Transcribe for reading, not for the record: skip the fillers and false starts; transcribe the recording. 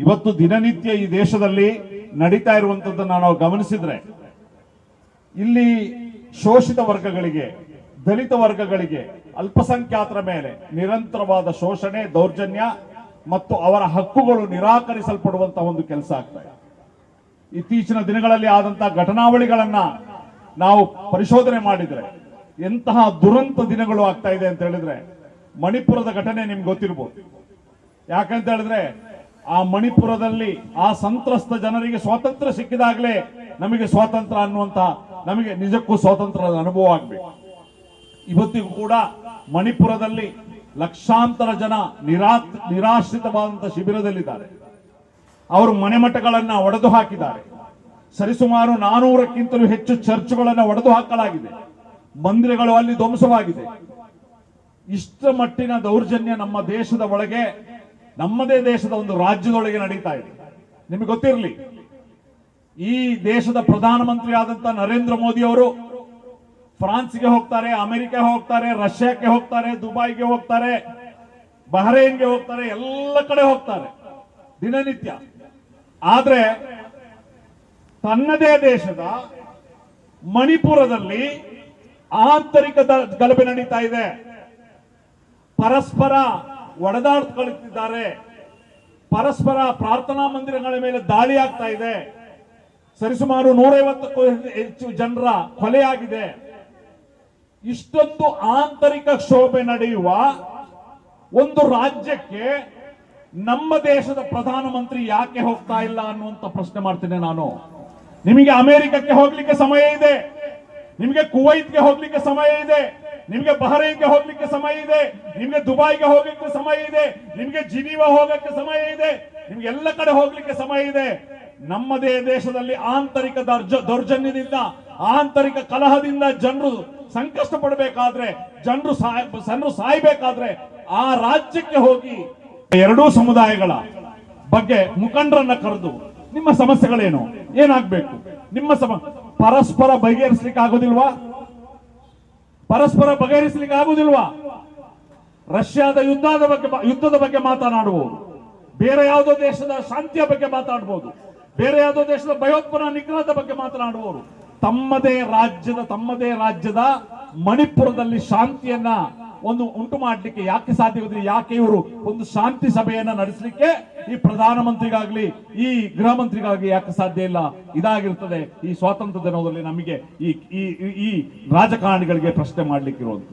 ಇವತ್ತು ದಿನನಿತ್ಯ ಈ ದೇಶದಲ್ಲಿ ನಡೀತಾ ಇರುವಂತದ್ದನ್ನು ನಾವು ಗಮನಿಸಿದ್ರೆ ಇಲ್ಲಿ ಶೋಷಿತ ವರ್ಗಗಳಿಗೆ, ದಲಿತ ವರ್ಗಗಳಿಗೆ, ಅಲ್ಪಸಂಖ್ಯಾತರ ಮೇಲೆ ನಿರಂತರವಾದ ಶೋಷಣೆ, ದೌರ್ಜನ್ಯ ಮತ್ತು ಅವರ ಹಕ್ಕುಗಳು ನಿರಾಕರಿಸಲ್ಪಡುವಂತಹ ಒಂದು ಕೆಲಸ ಆಗ್ತಾ ಇದೆ. ಇತ್ತೀಚಿನ ದಿನಗಳಲ್ಲಿ ಆದಂತಹ ಘಟನಾವಳಿಗಳನ್ನ ನಾವು ಪರಿಶೋಧನೆ ಮಾಡಿದ್ರೆ ಎಂತಹ ದುರಂತ ದಿನಗಳು ಆಗ್ತಾ ಇದೆ ಅಂತ ಹೇಳಿದ್ರೆ, ಮಣಿಪುರದ ಘಟನೆ ನಿಮ್ಗೆ ಗೊತ್ತಿರಬಹುದು. ಯಾಕಂತ ಹೇಳಿದ್ರೆ ಆ ಮಣಿಪುರದಲ್ಲಿ ಆ ಸಂತ್ರಸ್ತ ಜನರಿಗೆ ಸ್ವಾತಂತ್ರ್ಯ ಸಿಕ್ಕಿದಾಗಲೇ ನಮಗೆ ಸ್ವಾತಂತ್ರ್ಯ ಅನ್ನುವಂತ, ನಮಗೆ ನಿಜಕ್ಕೂ ಸ್ವಾತಂತ್ರ್ಯದ ಅನುಭವ ಆಗಬೇಕು. ಇವತ್ತಿಗೂ ಕೂಡ ಮಣಿಪುರದಲ್ಲಿ ಲಕ್ಷಾಂತರ ಜನ ನಿರಾಶ್ರಿತವಾದಂತಹ ಶಿಬಿರದಲ್ಲಿದ್ದಾರೆ. ಅವರು ಮನೆಮಠಗಳನ್ನ ಒಡೆದು ಹಾಕಿದ್ದಾರೆ. ಸರಿಸುಮಾರು 400ಕ್ಕಿಂತಲೂ ಹೆಚ್ಚು ಚರ್ಚ್ಗಳನ್ನು ಒಡೆದು ಹಾಕಲಾಗಿದೆ. ಮಂದಿರಗಳು ಅಲ್ಲಿ ಧ್ವಂಸವಾಗಿದೆ. ಇಷ್ಟ ಮಟ್ಟಿನ ದೌರ್ಜನ್ಯ ನಮ್ಮ ದೇಶದ ಒಳಗೆ, ನಮ್ಮದೇ ದೇಶದ ಒಂದು ರಾಜ್ಯದೊಳಗೆ ನಡೀತಾ ಇದೆ. ನಿಮಗೆ ಗೊತ್ತಿರಲಿ, ಈ ದೇಶದ ಪ್ರಧಾನಮಂತ್ರಿ ಆದಂತ ನರೇಂದ್ರ ಮೋದಿ ಅವರು ಫ್ರಾನ್ಸ್ಗೆ ಹೋಗ್ತಾರೆ, ಅಮೆರಿಕ ಹೋಗ್ತಾರೆ, ರಷ್ಯಾಕ್ಕೆ ಹೋಗ್ತಾರೆ, ದುಬೈಗೆ ಹೋಗ್ತಾರೆ, ಬಹರೇನ್ಗೆ ಹೋಗ್ತಾರೆ, ಎಲ್ಲ ಕಡೆ ಹೋಗ್ತಾರೆ ದಿನನಿತ್ಯ. ಆದ್ರೆ ತನ್ನದೇ ದೇಶದ ಮಣಿಪುರದಲ್ಲಿ ಆಂತರಿಕ ಗಲಭೆ ನಡೀತಾ ಇದೆ. ಪರಸ್ಪರ ಒಡೆದಾಡ್ಕೊಳ್ಳುತ್ತಿದ್ದಾರೆ. ಪರಸ್ಪರ ಪ್ರಾರ್ಥನಾ ಮಂದಿರಗಳ ಮೇಲೆ ದಾಳಿ ಆಗ್ತಾ ಇದೆ. ಸರಿಸುಮಾರು 150ಕ್ಕೂ ಹೆಚ್ಚು ಜನರ ಕೊಲೆಯಾಗಿದೆ. ಇಷ್ಟೊಂದು ಆಂತರಿಕ ಕ್ಷೋಭೆ ನಡೆಯುವ ಒಂದು ರಾಜ್ಯಕ್ಕೆ ನಮ್ಮ ದೇಶದ ಪ್ರಧಾನಮಂತ್ರಿ ಯಾಕೆ ಹೋಗ್ತಾ ಇಲ್ಲ ಅನ್ನುವಂತ ಪ್ರಶ್ನೆ ಮಾಡ್ತೇನೆ ನಾನು. ನಿಮಗೆ ಅಮೆರಿಕಕ್ಕೆ ಹೋಗ್ಲಿಕ್ಕೆ ಸಮಯ ಇದೆ, ನಿಮಗೆ ಕುವೈತ್ಗೆ ಹೋಗ್ಲಿಕ್ಕೆ ಸಮಯ ಇದೆ, ನಿಮಗೆ ಬಹರೈನ್ಗೆ ಹೋಗ್ಲಿಕ್ಕೆ ಸಮಯ ಇದೆ, ನಿಮಗೆ ದುಬೈಗೆ ಹೋಗ್ಲಿಕ್ಕೆ ಸಮಯ ಇದೆ, ನಿಮಗೆ ಜಿನೀವಾ ಹೋಗಕ್ಕೆ ಸಮಯ ಇದೆ, ನಿಮ್ಗೆ ಎಲ್ಲ ಕಡೆ ಹೋಗ್ಲಿಕ್ಕೆ ಸಮಯ ಇದೆ. ನಮ್ಮದೇ ದೇಶದಲ್ಲಿ ಆಂತರಿಕ ದೌರ್ಜನ್ಯದಿಂದ, ಆಂತರಿಕ ಕಲಹದಿಂದ ಜನರು ಸಂಕಷ್ಟ ಪಡಬೇಕಾದ್ರೆ, ಜನರು ಸಾಯ್ಬೇಕಾದ್ರೆ ಆ ರಾಜ್ಯಕ್ಕೆ ಹೋಗಿ ಎರಡೂ ಸಮುದಾಯಗಳ ಬಗ್ಗೆ ಮುಖಂಡರನ್ನ ಕರೆದು ನಿಮ್ಮ ಸಮಸ್ಯೆಗಳೇನು, ಏನಾಗ್ಬೇಕು, ನಿಮ್ಮ ಪರಸ್ಪರ ಬಗೆಹರಿಸಲಿಕ್ಕೆ ಆಗೋದಿಲ್ವಾ? ಪರಸ್ಪರ ಬಗೆಹರಿಸಲಿಕ್ಕೆ ಆಗುದಿಲ್ವಾ? ರಷ್ಯಾದ ಯುದ್ಧದ ಬಗ್ಗೆ ಮಾತನಾಡಬಹುದು, ಬೇರೆ ಯಾವುದೋ ದೇಶದ ಶಾಂತಿಯ ಬಗ್ಗೆ ಮಾತಾಡಬಹುದು, ಬೇರೆ ಯಾವುದೋ ದೇಶದ ಭಯೋತ್ಪಾದನಾ ನಿಗ್ರಹದ ಬಗ್ಗೆ ಮಾತನಾಡಬಹುದು. ತಮ್ಮದೇ ರಾಜ್ಯದ ಮಣಿಪುರದಲ್ಲಿ ಶಾಂತಿಯನ್ನ ಉಂಟು ಮಾಡಲಿಕ್ಕೆ ಯಾಕೆ ಸಾಧ್ಯವಿದೆ? ಯಾಕೆ ಇವರು ಒಂದು ಶಾಂತಿ ಸಭೆಯನ್ನ ನಡೆಸಲಿಕ್ಕೆ ಈ ಪ್ರಧಾನಮಂತ್ರಿಗಾಗ್ಲಿ ಈ ಗೃಹ ಮಂತ್ರಿಗಾಗ್ಲಿ ಯಾಕೆ ಸಾಧ್ಯ ಇಲ್ಲ? ಇದಾಗಿರ್ತದೆ ಈ ಸ್ವಾತಂತ್ರ್ಯ ದಿನದಲ್ಲಿ ನಮಗೆ ಈ ರಾಜಕಾರಣಿಗಳಿಗೆ ಪ್ರಶ್ನೆ ಮಾಡ್ಲಿಕ್ಕೆ ಇರುವಂತ.